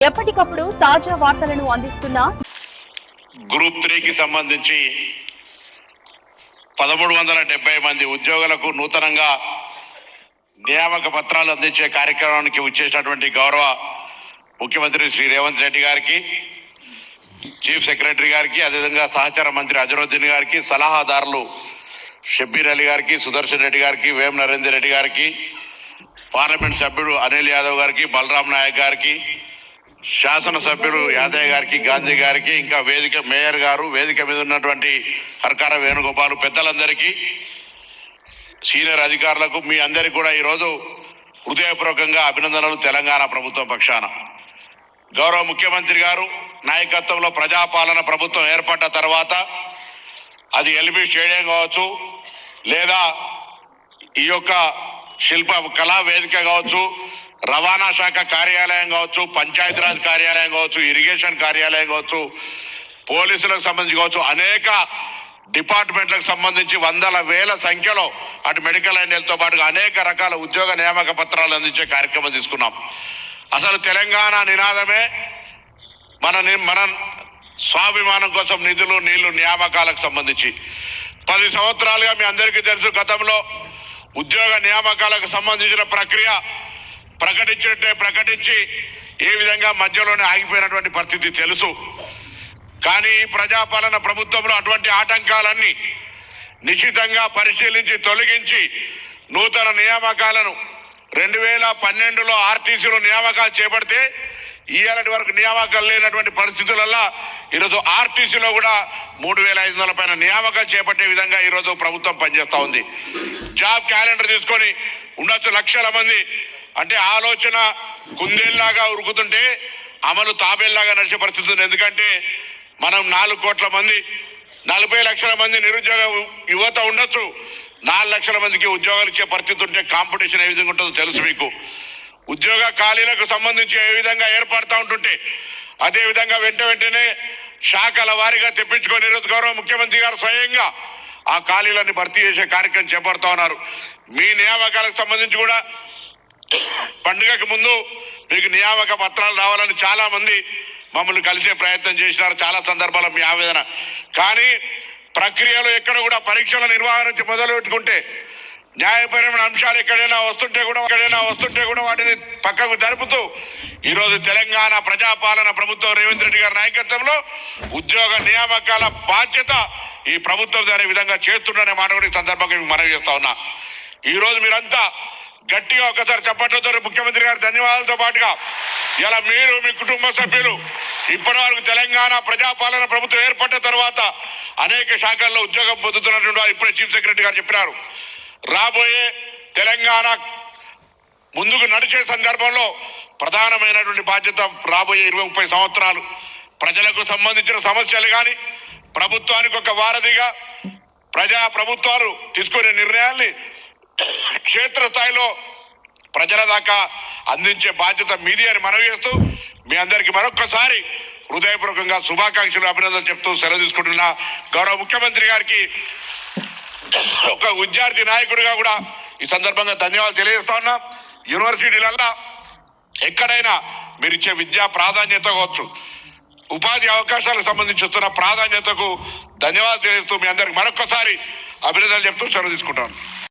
ఎప్పటికప్పుడు తాజా వార్తలను అందిస్తున్న గ్రూప్ 3కి సంబంధించి 1370 మంది ఉద్యోగులకు నూతనంగా నియామక పత్రాలు అందించే కార్యక్రమానికి వచ్చేసినటువంటి గౌరవ ముఖ్యమంత్రి శ్రీ రేవంత్ రెడ్డి గారికి, చీఫ్ సెక్రటరీ గారికి, అదేవిధంగా సహచార మంత్రి అజరుద్దీన్ గారికి, సలహాదారులు షబ్బీర్ అలీ గారికి, సుదర్శన్ రెడ్డి గారికి, వేం నరేందర్ రెడ్డి గారికి, పార్లమెంట్ సభ్యుడు అనిల్ యాదవ్ గారికి, బలరాం నాయక్ గారికి, శాసనసభ్యులు యాదయ్య గారికి, గాంధీ గారికి, ఇంకా వేదిక మేయర్ గారు, వేదిక మీద ఉన్నటువంటి హర్కార వేణుగోపాల్, పెద్దలందరికీ, సీనియర్ అధికారులకు, మీ అందరికీ కూడా ఈరోజు హృదయపూర్వకంగా అభినందనలు. తెలంగాణ ప్రభుత్వం పక్షాన గౌరవ ముఖ్యమంత్రి గారు నాయకత్వంలో ప్రజాపాలన ప్రభుత్వం ఏర్పడ్డ తర్వాత అది ఎల్బీ స్టేడియం కావచ్చు, లేదా ఈ యొక్క శిల్ప కళా వేదిక కావచ్చు, రవాణా శాఖ కార్యాలయం కావచ్చు, పంచాయతీరాజ్ కార్యాలయం కావచ్చు, ఇరిగేషన్ కార్యాలయం కావచ్చు, పోలీసులకు సంబంధించి కావచ్చు, అనేక డిపార్ట్మెంట్లకు సంబంధించి వందల వేల సంఖ్యలో అటు మెడికల్ అండ్ హెల్త్తో పాటుగా అనేక రకాల ఉద్యోగ నియామక పత్రాలు అందించే కార్యక్రమం తీసుకున్నాం. అసలు తెలంగాణ నినాదమే మన స్వాభిమానం కోసం నిధులు, నీళ్లు, నియామకాలకు సంబంధించి 10 సంవత్సరాలుగా మీ అందరికీ తెలుసు. గతంలో ఉద్యోగ నియామకాలకు సంబంధించిన ప్రక్రియ ప్రకటించి ఏ విధంగా మధ్యలోనే ఆగిపోయినటువంటి పరిస్థితి తెలుసు. కానీ ఈ ప్రజాపాలన ప్రభుత్వంలో అటువంటి ఆటంకాలన్నీ నిశితంగా పరిశీలించి తొలగించి నూతన నియామకాలను 2012లో ఆర్టీసీలో నియామకాలు చేపడితే ఇయ్యాలటి వరకు నియామకాలు లేనటువంటి పరిస్థితులలో ఈరోజు ఆర్టీసీలో కూడా 3500 పైన నియామకాలు చేపట్టే విధంగా ఈరోజు ప్రభుత్వం పనిచేస్తా ఉంది. జాబ్ క్యాలెండర్ తీసుకొని ఉండొచ్చు లక్షల మంది, అంటే ఆలోచన కుందేల్లాగా ఉరుకుతుంటే అమలు తాబేల్లాగా నడిచే పరిస్థితి ఉంది. ఎందుకంటే మనం 4 కోట్ల మంది, 40 లక్షల మంది నిరుద్యోగ యువత ఉండొచ్చు, 4 లక్షల మందికి ఉద్యోగాలు ఇచ్చే పరిస్థితి ఉంటే కాంపిటీషన్ ఏ విధంగా ఉంటుందో తెలుసు మీకు. ఉద్యోగ ఖాళీలకు సంబంధించి ఏ విధంగా ఏర్పడతా ఉంటుంటే అదే విధంగా వెంటనే శాఖల వారీగా తెప్పించుకొని ఈరోజు గౌరవ ముఖ్యమంత్రి గారు స్వయంగా ఆ ఖాళీలన్నీ భర్తీ చేసే కార్యక్రమం చేపడతా ఉన్నారు. మీ నియామకాలకు సంబంధించి కూడా పండుగకు ముందు మీకు నియామక పత్రాలు రావాలని చాలా మంది మమ్మల్ని కలిసే ప్రయత్నం చేసినారు. చాలా సందర్భాల్లో మీ ఆవేదన, కానీ ప్రక్రియలో ఎక్కడ కూడా పరీక్షల నిర్వహణ నుంచి మొదలు పెట్టుకుంటే న్యాయపరమైన అంశాలు ఎక్కడైనా వస్తుంటే కూడా వాటిని పక్కకు జరుపుతూ ఈరోజు తెలంగాణ ప్రజాపాలన ప్రభుత్వం రేవంత్ రెడ్డి గారి నాయకత్వంలో ఉద్యోగ నియామకాల బాధ్యత ఈ ప్రభుత్వం అనే విధంగా చేస్తుందనే మాట కూడా ఈ సందర్భంగా మీకు మనవి చేస్తా ఉన్నా. ఈ రోజు మీరంతా గట్టిగా ఒకసారి చప్పట్లతో ముఖ్యమంత్రి గారి ధన్యవాదాలతో పాటుగా ఇలా మీరు మీ కుటుంబ సభ్యులు ఇప్పటి వరకు తెలంగాణ ప్రజాపాలన ప్రభుత్వం ఏర్పడ్డ తర్వాత అనేక శాఖల్లో ఉద్యోగం పొందుతున్నటువంటి వారు ఇప్పుడే చీఫ్ సెక్రటరీ గారు చెప్పినారు. రాబోయే తెలంగాణ ముందుకు నడిచే సందర్భంలో ప్రధానమైనటువంటి బాధ్యత రాబోయే 20-30 సంవత్సరాలు ప్రజలకు సంబంధించిన సమస్యలు కానీ ప్రభుత్వానికి ఒక వారధిగా ప్రభుత్వాలు తీసుకునే నిర్ణయాల్ని క్షేత్రస్థాయిలో ప్రజల దాకా అందించే బాధ్యత మీది అని మనవి చేస్తూ మీ అందరికీ మరొక్కసారి హృదయపూర్వకంగా శుభాకాంక్షలు, అభినందనలు చెప్తూ సెలవు తీసుకుంటున్నా. గౌరవ ముఖ్యమంత్రి గారికి ఒక విద్యార్థి నాయకుడిగా కూడా ఈ సందర్భంగా ధన్యవాదాలు తెలియజేస్తా ఉన్నా. యూనివర్సిటీలల్లో ఎక్కడైనా మీరు ఇచ్చే విద్యా ప్రాధాన్యత కావచ్చు, ఉపాధి అవకాశాలకు సంబంధించి వస్తున్న ప్రాధాన్యతకు ధన్యవాదాలు తెలియజేస్తూ మీ అందరికి మరొక్కసారి అభినందనలు చెప్తూ సెలవు తీసుకుంటాను.